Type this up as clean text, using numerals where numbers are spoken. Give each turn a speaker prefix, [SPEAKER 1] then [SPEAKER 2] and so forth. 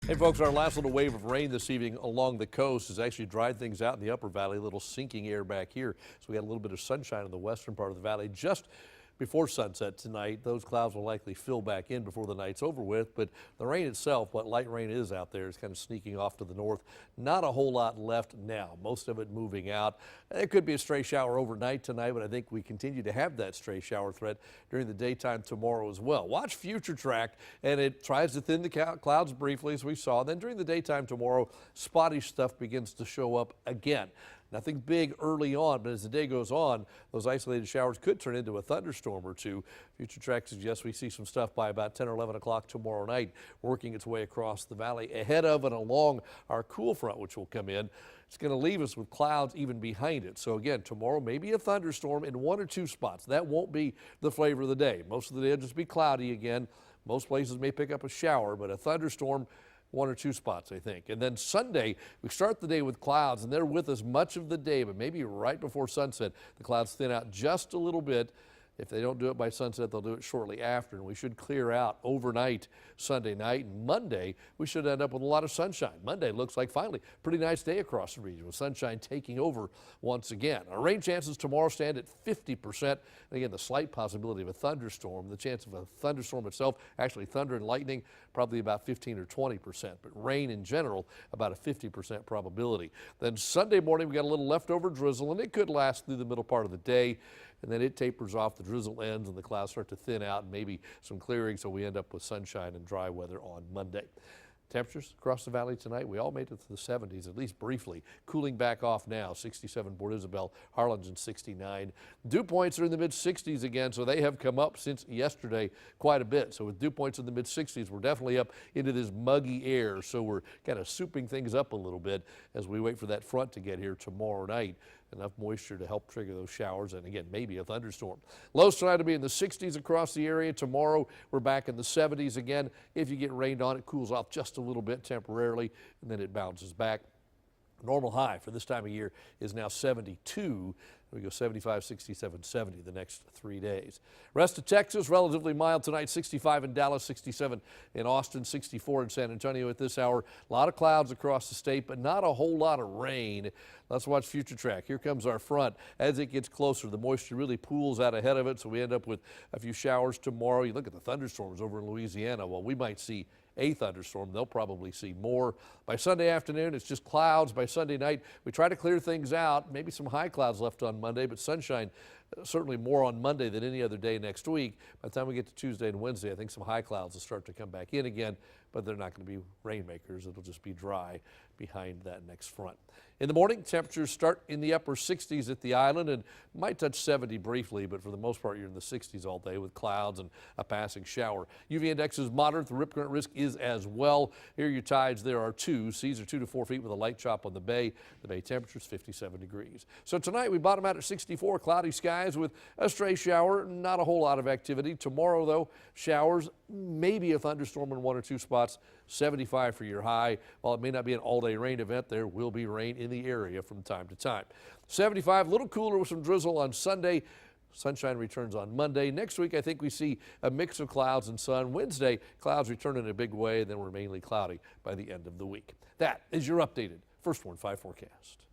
[SPEAKER 1] Hey folks, our last little wave of rain this evening along the coast has actually dried things out in the upper valley, a little sinking air back here. So we got a little bit of sunshine in the western part of the valley just before sunset tonight. Those clouds will likely fill back in before the night's over with, but the rain itself, what light rain is out there, is kind of sneaking off to the north. Not a whole lot left now, most of it moving out. It could be a stray shower overnight tonight, but I think we continue to have that stray shower threat during the daytime tomorrow as well. Watch Future Track, and it tries to thin the clouds briefly, as we saw. Then during the daytime tomorrow, spotty stuff begins to show up again. Nothing big early on, but as the day goes on, those isolated showers could turn into a thunderstorm or two. Future Track suggests we see some stuff by about 10 or 11 o'clock tomorrow night, working its way across the valley ahead of and along our cool front, which will come in. It's going to leave us with clouds even behind it. So again, tomorrow maybe a thunderstorm in one or two spots. That won't be the flavor of the day. Most of the day will just be cloudy again. Most places may pick up a shower, but a thunderstorm, one or two spots, I think. And then Sunday, we start the day with clouds, and they're with us much of the day, but maybe right before sunset, the clouds thin out just a little bit. If they don't do it by sunset, they'll do it shortly after, and we should clear out overnight Sunday night. And Monday, we should end up with a lot of sunshine. Monday looks like finally a pretty nice day across the region with sunshine taking over once again. Our rain chances tomorrow stand at 50%. And again, the slight possibility of a thunderstorm. The chance of a thunderstorm itself, actually thunder and lightning, probably about 15 or 20%. But rain in general, about a 50% probability. Then Sunday morning, we got a little leftover drizzle, and it could last through the middle part of the day. And then it tapers off, the drizzle ends, and the clouds start to thin out, and maybe some clearing, so we end up with sunshine and dry weather on Monday. Temperatures across the valley tonight, we all made it to the 70s, at least briefly. Cooling back off now, 67 Port Isabel, Harlingen 69. Dew points are in the mid-60s again, so they have come up since yesterday quite a bit. So with dew points in the mid-60s, we're definitely up into this muggy air, so we're kind of souping things up a little bit as we wait for that front to get here tomorrow night. Enough moisture to help trigger those showers, and again, maybe a thunderstorm. Lows tonight to be in the 60s across the area. Tomorrow, we're back in the 70s again. If you get rained on, it cools off just a little bit temporarily, and then it bounces back. Normal high for this time of year is now 72. We go 75, 67, 70 the next 3 days. Rest of Texas, relatively mild tonight, 65 in Dallas, 67 in Austin, 64 in San Antonio at this hour. A lot of clouds across the state, but not a whole lot of rain. Let's watch Future Track. Here comes our front. As it gets closer, the moisture really pools out ahead of it, so we end up with a few showers tomorrow. You look at the thunderstorms over in Louisiana. Well, we might see a thunderstorm. They'll probably see more. By Sunday afternoon, it's just clouds. By Sunday night, we try to clear things out. Maybe some high clouds left on Monday, but sunshine certainly more on Monday than any other day next week. By the time we get to Tuesday and Wednesday, I think some high clouds will start to come back in again, but they're not going to be rainmakers. It'll just be dry behind that next front. In the morning, temperatures start in the upper 60s at the island and might touch 70 briefly, but for the most part, you're in the 60s all day with clouds and a passing shower. UV index is moderate. The rip current risk is as well. Here are your tides. There are 2. Seas are 2 to 4 feet with a light chop on the bay. The bay temperature is 57 degrees. So tonight, we bottom out at 64, cloudy skies with a stray shower. Not a whole lot of activity. Tomorrow, though, showers, maybe a thunderstorm in 1 or 2 spots. 75 for your high. While it may not be an all-day rain event, there will be rain in the area from time to time. 75, a little cooler with some drizzle on Sunday. Sunshine returns on Monday. Next week, I think we see a mix of clouds and sun. Wednesday, clouds return in a big way, and then we're mainly cloudy by the end of the week. That is your updated First Warn 5 forecast.